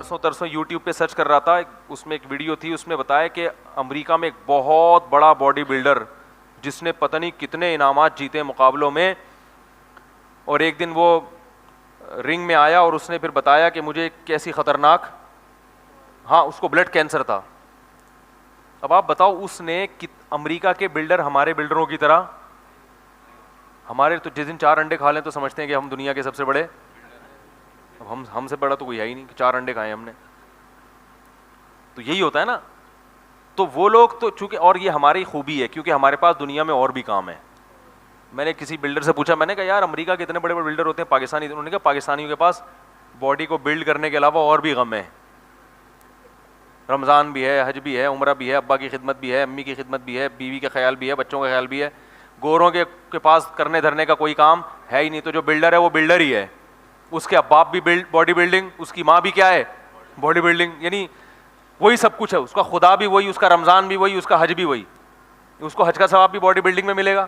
پرسوں ترسوں یوٹیوب پہ سرچ کر رہا تھا, اس میں ایک ویڈیو تھی, اس میں بتایا کہ امریکہ میں ایک بہت بڑا باڈی بلڈر جس نے پتہ نہیں کتنے انعامات جیتے مقابلوں میں, اور ایک دن وہ رنگ میں آیا اور اس نے پھر بتایا کہ مجھے کیسی خطرناک, ہاں اس کو بلڈ کینسر تھا. اب آپ بتاؤ اس نے امریکہ کے بلڈر ہمارے بلڈروں کی طرح, ہمارے تو جس دن 4 انڈے کھا لیں تو سمجھتے ہیں کہ ہم دنیا کے سب سے بڑے, اب ہم سے بڑا تو کوئی ہے ہی نہیں کہ 4 انڈے کھائے ہم نے. تو یہی ہوتا ہے نا. تو وہ لوگ تو چونکہ, اور یہ ہماری خوبی ہے کیونکہ ہمارے پاس دنیا میں اور بھی کام ہے. میں نے کسی بلڈر سے پوچھا, میں نے کہا یار امریکہ کے اتنے بڑے بڑے بلڈر ہوتے ہیں پاکستانی, انہوں نے کہا پاکستانیوں کے پاس باڈی کو بلڈ کرنے کے علاوہ اور بھی غم ہے. رمضان بھی ہے, حج بھی ہے, عمرہ بھی ہے, ابا کی خدمت بھی ہے, امی کی خدمت بھی ہے, بیوی کا خیال بھی ہے, بچوں کا خیال بھی ہے. گوروں کے پاس کرنے دھرنے کا کوئی کام ہے ہی نہیں. تو جو بلڈر ہے وہ بلڈر ہی ہے, اس کے باپ بھی باڈی بلڈنگ, اس کی ماں بھی کیا ہے باڈی بلڈنگ, یعنی وہی سب کچھ ہے. اس کا خدا بھی وہی, اس کا رمضان بھی وہی, اس کا حج بھی وہی. اس کو حج کا ثواب بھی باڈی بلڈنگ میں ملے گا.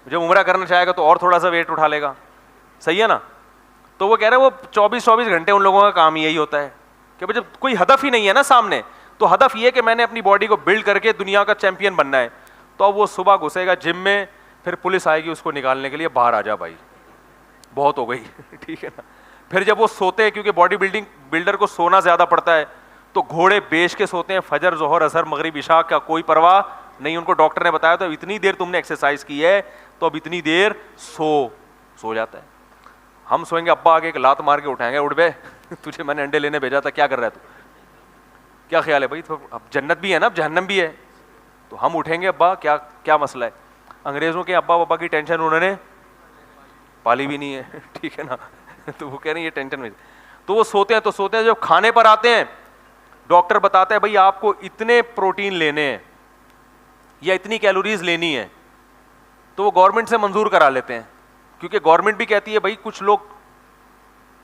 جب عمرہ کرنا چاہے گا تو اور تھوڑا سا ویٹ اٹھا لے گا. صحیح ہے نا. تو وہ کہہ رہے ہیں وہ 24 گھنٹے ان لوگوں کا کام یہی ہوتا ہے کہ جب کوئی ہدف ہی نہیں ہے نا سامنے, تو ہدف یہ کہ میں نے اپنی باڈی کو بلڈ کر کے دنیا کا چیمپئن بننا ہے. تو اب وہ صبح گھسے گا جم میں, پھر پولیس آئے گی اس کو نکالنے کے لیے, باہر آ جا بھائی بہت ہو گئی. ٹھیک ہے نا. پھر جب وہ سوتے ہیں, کیونکہ باڈی بلڈر کو سونا زیادہ پڑتا ہے, تو گھوڑے بیچ کے سوتے ہیں, فجر ظہر عصر مغرب عشاء کا کوئی پرواہ نہیں. ان کو ڈاکٹر نے بتایا تو اتنی دیر تم نے ایکسرسائز کی ہے تو اب اتنی دیر سو جاتا ہے. ہم سوئیں گے, ابا آگے ایک لات مار کے اٹھائیں گے, اٹھ بے تجھے میں نے انڈے لینے بھیجا تھا, کیا کر رہا ہے تو, کیا خیال ہے بھائی, اب جنت بھی ہے نا, اب جہنم بھی ہے. تو ہم اٹھیں گے, ابا کیا مسئلہ ہے. انگریزوں کے ابا ابا کی ٹینشن انہوں نے پالی بھی نہیں ہے. ٹھیک ہے نا. تو وہ کہہ رہے ہیں یہ ٹینشن میں, تو وہ سوتے ہیں. تو سوتے ہیں, جب کھانے پر آتے ہیں ڈاکٹر بتاتا ہے بھائی آپ کو اتنے پروٹین لینے ہیں یا اتنی کیلوریز لینی ہے, تو وہ گورنمنٹ سے منظور کرا لیتے ہیں, کیونکہ گورنمنٹ بھی کہتی ہے بھائی کچھ لوگ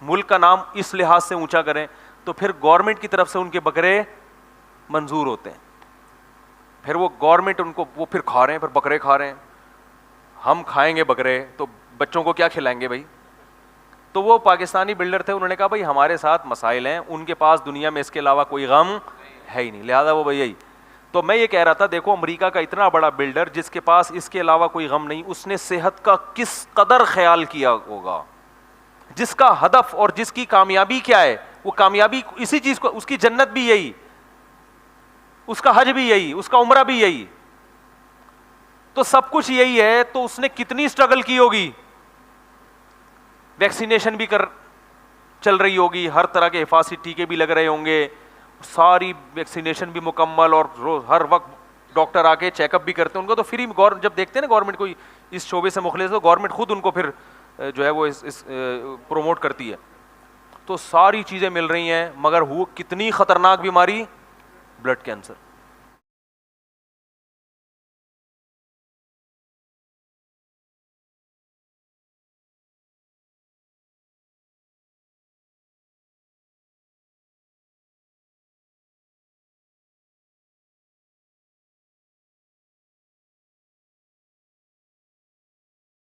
ملک کا نام اس لحاظ سے اونچا کریں, تو پھر گورنمنٹ کی طرف سے ان کے بکرے منظور ہوتے ہیں. پھر وہ گورنمنٹ ان کو وہ پھر کھا رہے ہیں, پھر بکرے کھا رہے ہیں. ہم کھائیں گے بکرے تو بچوں کو کیا کھلائیں گے بھائی. تو وہ پاکستانی بلڈر تھے, انہوں نے کہا بھائی ہمارے ساتھ مسائل ہیں, ان کے پاس دنیا میں اس کے علاوہ کوئی غم ہے ہی نہیں, لہٰذا وہ بھائی یہی. تو میں یہ کہہ رہا تھا دیکھو امریکہ کا اتنا بڑا بلڈر جس کے پاس اس کے علاوہ کوئی غم نہیں, اس نے صحت کا کس قدر خیال کیا ہوگا. جس کا ہدف اور جس کی کامیابی کیا ہے, وہ کامیابی اسی چیز کو, اس کی جنت بھی یہی, اس کا حج بھی یہی, اس کا عمرہ بھی یہی, تو سب کچھ یہی ہے. تو اس نے کتنی اسٹرگل کی ہوگی. ویکسینیشن بھی چل رہی ہوگی, ہر طرح کے حفاظتی ٹیکے بھی لگ رہے ہوں گے, ساری ویکسینیشن بھی مکمل, اور ہر وقت ڈاکٹر آ کے چیک اپ بھی کرتے ہیں ان کو. تو فری جب دیکھتے ہیں نا گورنمنٹ کوئی اس شعبے سے مخلص, تو گورنمنٹ خود ان کو پھر جو ہے وہ پروموٹ کرتی ہے. تو ساری چیزیں مل رہی ہیں, مگر کتنی خطرناک بیماری, بلڈ کینسر.